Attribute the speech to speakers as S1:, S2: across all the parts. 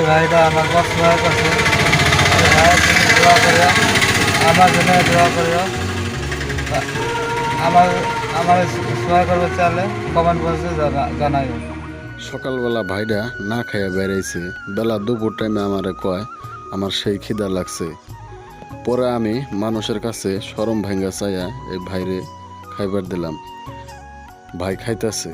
S1: ভাইটা আমার অসহায় করছে। এই ভাইয়ের জন্য দোয়া করিও, আমার জন্য দোয়া করিও। আমার আমার সহায় করবে চাইলে কমেন্ট বক্সে জানাইও।
S2: সকালবেলা ভাইটা না খাইয়া বেড়াইছে, বেলা দুপুর টাইমে আমারে কয় আমার সেই খিদা লাগছে। পরে আমি মানুষের কাছে শরম ভাঙ্গা চাইয়া এই ভাইরে খাইবার দিলাম। ভাই খাইতেছে।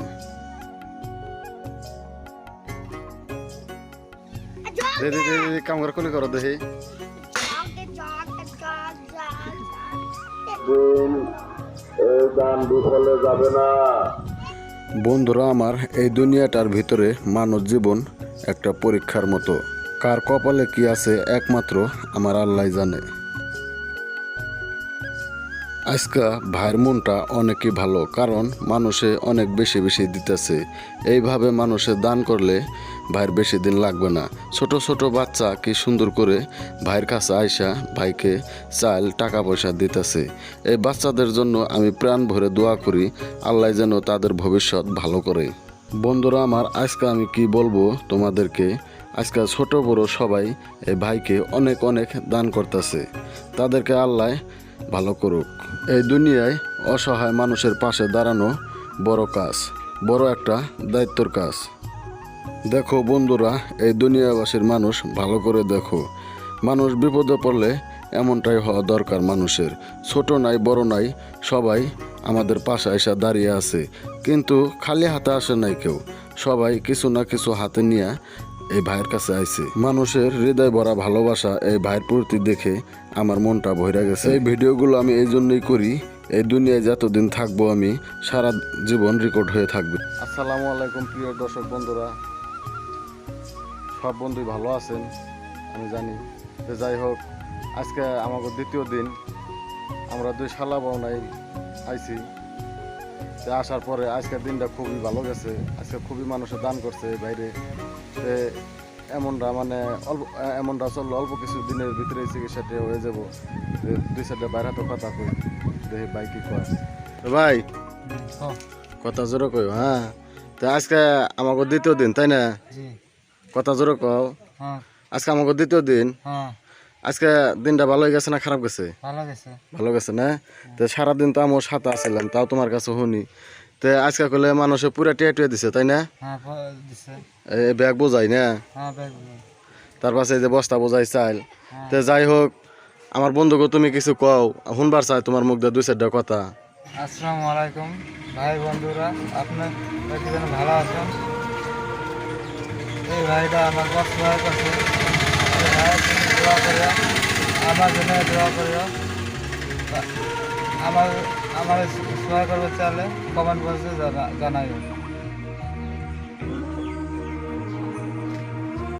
S2: কামগার কলি করো দেখি। বন্ধুরা আমার, এই দুনিয়াটার ভিতরে মানব জীবন একটা পরীক্ষার মতো। কার কপালে কি আছে একমাত্র আমার আল্লাহ জানে। আজকা ভাইয়ের মনটা অনেকই ভালো, কারণ মানুষে অনেক বেশি বেশি দিতেছে। এইভাবে মানুষে দান করলে ভাইয়ের বেশি দিন লাগবে না। ছোট ছোট বাচ্চা কি সুন্দর করে ভাইয়ের কাছে আইসা ভাইকে চাল টাকা পয়সা দিতেছে। এই বাচ্চাদের জন্য আমি প্রাণ ভরে দোয়া করি, আল্লাহ যেন তাদের ভবিষ্যৎ ভালো করে। বন্ধুরা আমার, আজকে আমি কি বলবো তোমাদেরকে, আজকাল ছোট বড় সবাই এই ভাইকে অনেক অনেক দান করতেছে। তাদেরকে আল্লাহ ভালো করুক। এই দুনিয়ায় অসহায় মানুষের পাশে দাঁড়ানো বড় কাজ, বড় একটা দায়িত্বর কাজ। দেখো বন্ধুরা, এই দুনিয়াবাসীর মানুষ ভালো করে দেখো। মানুষ বিপদে পড়লে এমনটাই হওয়া দরকার মানুষের। ছোট নাই বড় নাই, সবাই আমাদের পাশে এসে দাঁড়িয়ে আছে, কিন্তু খালি হাতে আসে নাই কেউ। সবাই কিছু না কিছু হাতে নিয়ে এই ভাইয়ের কাছে আইছে। মানুষের হৃদয় ভরা ভালোবাসা এই ভাইয়ের প্রতি দেখে আমার মনটা ভরে গেছে। এই ভিডিওগুলো আমি এই জন্যই করি, এই দুনিয়ায় যতদিন থাকবো আমি সারা জীবন রেকর্ড হয়ে থাকবে। আসসালামু আলাইকুম প্রিয় দর্শক বন্ধুরা, সব বন্ধুই ভালো আছেন আমি জানি। তো যাই হোক, আজকে আমাকে দ্বিতীয় দিন আমরা দুই শালা বাউনাই আইছি। আসার পরে আজকের দিনটা খুবই ভালো গেছে। আজকে খুবই মানুষে দান করছে বাইরে। এমনটা চললো অল্প কিছু দিনের ভিতরে চিকিৎসাটা হয়ে যাবো। দুই সাইডে বাইরে হাতে কথা কই দেখি ভাই কি কয়। ভাই কথা জোরে কই। হ্যাঁ, তো আজকে আমাকে দ্বিতীয় দিন তাই না? কথা জোরে কও। আজকে আমাকে দ্বিতীয় দিন। আজকে দিনটা ভালো গেছে না খারাপ গেছে? ভালো গেছে না? তো সারাদিন তো আমার সাথে আসছিলাম, তাও তোমার কাছে শুনি। তো আজকে করলে মানুষে পুরা টিয়া টুয়ে দিছে তাই না? এই ব্যাগ বোঝাই না, তার পাশে যে বস্তা বোঝাই চাইল। তো যাই হোক, আমার বন্ধুকে তুমি কিছু কও, শুনবার চাই তোমার মুখ দিয়ে দুই চারটা কথা।
S1: আসসালামু আলাইকুম ভাই বন্ধুরা, আপনার ভালো আছেন? এই ভাইটা আমার অসহায় করছে। এই ভাইয়ের জন্য দোয়া করিও, আমার জন্য দোয়া করিও। আমার সহায় করবে চাইলে কমেন্ট বক্সে জানাইও।